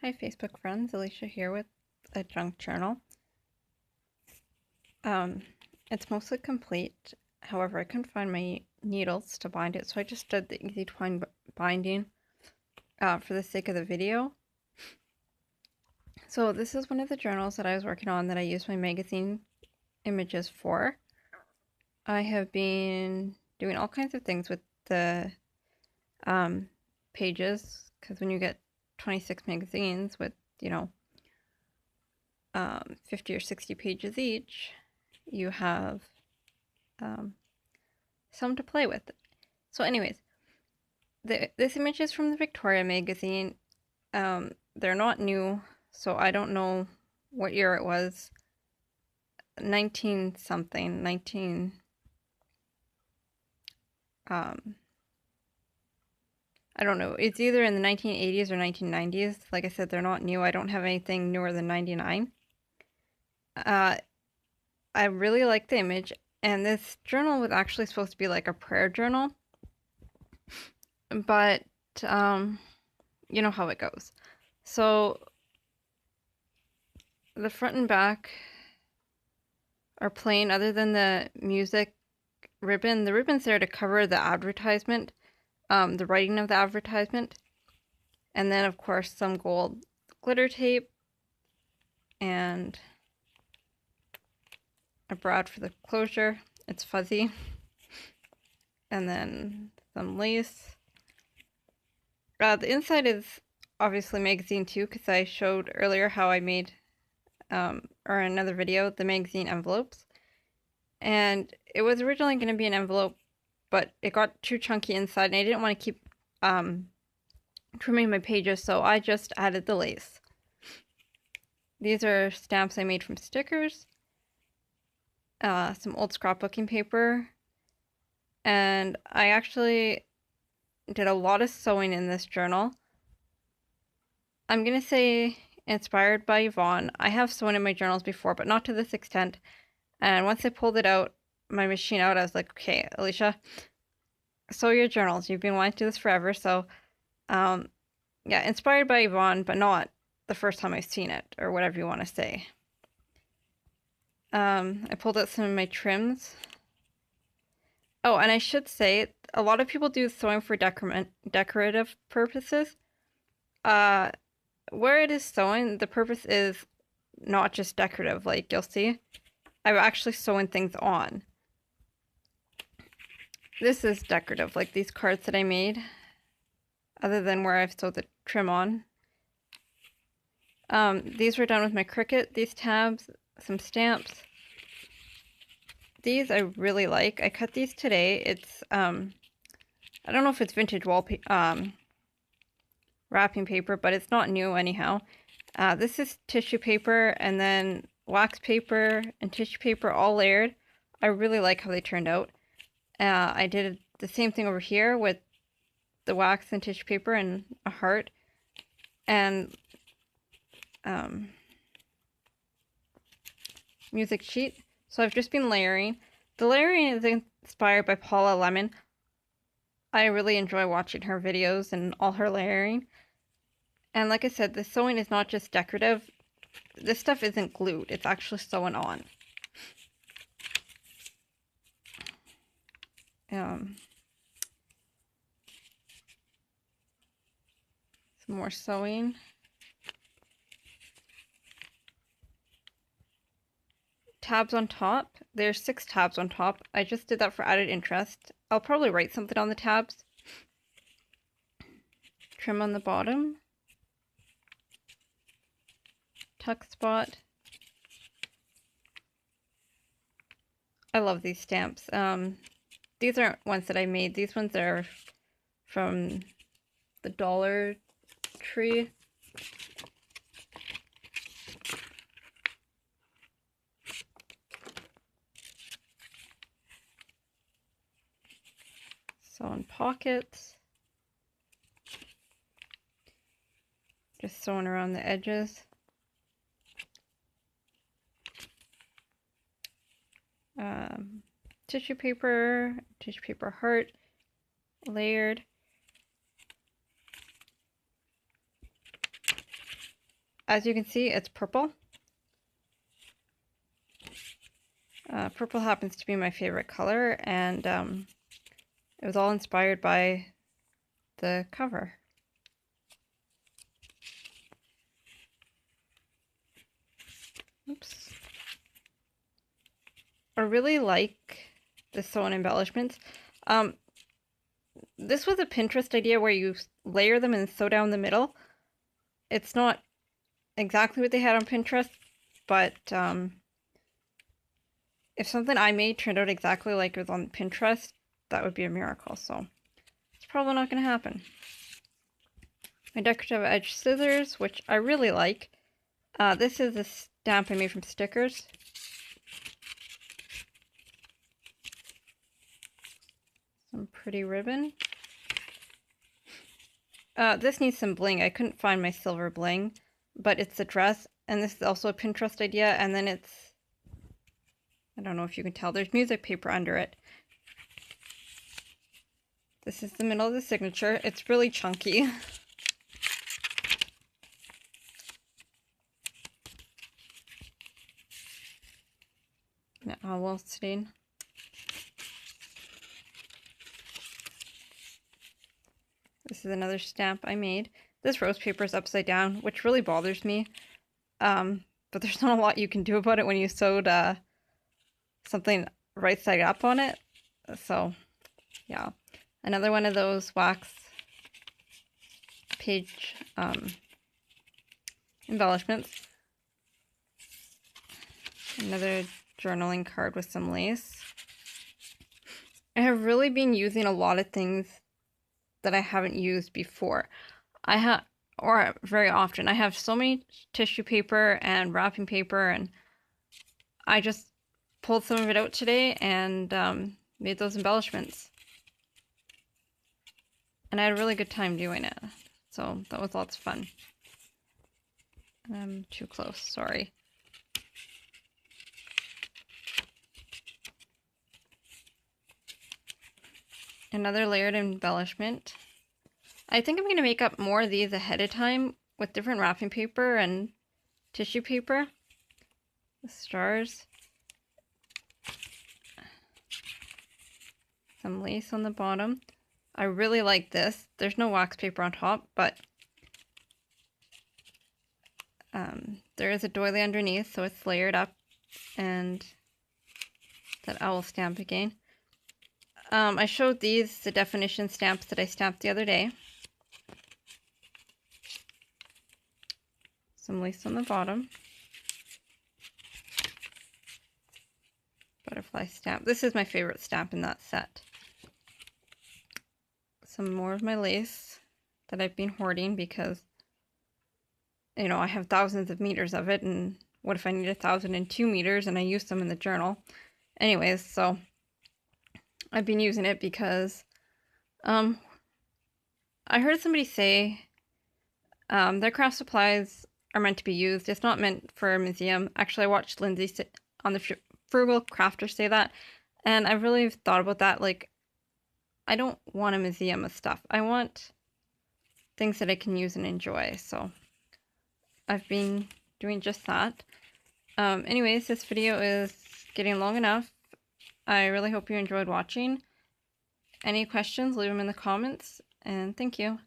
Hi Facebook friends, Alicia here with a junk journal. It's mostly complete, however I couldn't find my needles to bind it, so I just did the easy twine binding for the sake of the video. So this is one of the journals that I was working on that I used my magazine images for. I have been doing all kinds of things with the pages, because when you get 26 magazines with, 50 or 60 pages each, you have some to play with. So anyways, this image is from the Victoria magazine. They're not new, so I don't know what year it was. 19 something, 19... I don't know. It's either in the 1980s or 1990s. Like I said, they're not new. I don't have anything newer than 99. I really like the image, and this journal was actually supposed to be like a prayer journal, but you know how it goes. So the front and back are plain other than the music ribbon. The ribbon's there to cover the advertisement, the writing of the advertisement, and then of course some gold glitter tape and a brad for the closure. It's fuzzy. And then some lace. The inside is obviously magazine too, because I showed earlier how I made, or in another video, the magazine envelopes. And it was originally going to be an envelope, but it got too chunky inside, and I didn't want to keep trimming my pages, so I just added the lace. These are stamps I made from stickers, some old scrapbooking paper, and I actually did a lot of sewing in this journal. I'm going to say inspired by Yvonne. I have sewn in my journals before, but not to this extent. And once I pulled it out, my machine out, I was like, okay, Alicia, sew your journals. You've been wanting to do this forever. So, yeah, inspired by Yvonne, but not the first time I've seen it, or whatever you want to say. I pulled out some of my trims. Oh, and I should say, a lot of people do sewing for decorative purposes. Where it is sewing, the purpose is not just decorative, like you'll see. I'm actually sewing things on. This is decorative, like these cards that I made, other than where I've sewed the trim on. These were done with my Cricut, these tabs, some stamps. These I really like. I cut these today. It's, I don't know if it's vintage wrapping paper, but it's not new anyhow. This is tissue paper, and then wax paper and tissue paper all layered. I really like how they turned out. I did the same thing over here with the wax and tissue paper and a heart. And music sheet. So I've just been layering. The layering is inspired by Paula Lemon. I really enjoy watching her videos and all her layering. And like I said, the sewing is not just decorative. This stuff isn't glued. It's actually sewn on. Some more sewing. Tabs on top. There's 6 tabs on top. I just did that for added interest. I'll probably write something on the tabs. Trim on the bottom. Tuck spot. I love these stamps. These aren't ones that I made. These ones are from the Dollar Tree. Sewing pockets. Just sewing around the edges. Tissue paper heart, layered. as you can see, it's purple. Purple happens to be my favorite color, and it was all inspired by the cover. Oops. I really like the sewn embellishments. This was a Pinterest idea where you layer them and sew down the middle. It's not exactly what they had on Pinterest, but if something I made turned out exactly like it was on Pinterest, that would be a miracle, so it's probably not going to happen. My decorative edge scissors, which I really like. This is a stamp I made from stickers. Some pretty ribbon. This needs some bling. I couldn't find my silver bling, but it's a dress, and this is also a Pinterest idea, and then it's, I don't know if you can tell, there's music paper under it. This is the middle of the signature. It's really chunky. Owl stain. This is another stamp I made. This rose paper is upside down, which really bothers me. But there's not a lot you can do about it when you sewed something right side up on it. So, yeah. Another one of those wax page embellishments. Another journaling card with some lace. I have really been using a lot of things that I haven't used before. Or very often. I have so many tissue paper and wrapping paper, and I just pulled some of it out today and made those embellishments. And I had a really good time doing it. So that was lots of fun. I'm too close, sorry. Another layered embellishment. I think I'm going to make up more of these ahead of time with different wrapping paper and tissue paper. The stars. Some lace on the bottom. I really like this. There's no wax paper on top, but there is a doily underneath, so it's layered up, and that owl stamp again. I showed these, the definition stamps that I stamped the other day. Some lace on the bottom. Butterfly stamp. This is my favorite stamp in that set. Some more of my lace that I've been hoarding because, you know, I have thousands of meters of it, and what if I need 1,002 meters and I use them in the journal? Anyways, so I've been using it because I heard somebody say their craft supplies are meant to be used. It's not meant for a museum. Actually, I watched Lindsay on the Frugal Crafter say that, and I really thought about that. Like, I don't want a museum of stuff. I want things that I can use and enjoy. So I've been doing just that. Anyways, this video is getting long enough. I really hope you enjoyed watching. Any questions, leave them in the comments, and thank you.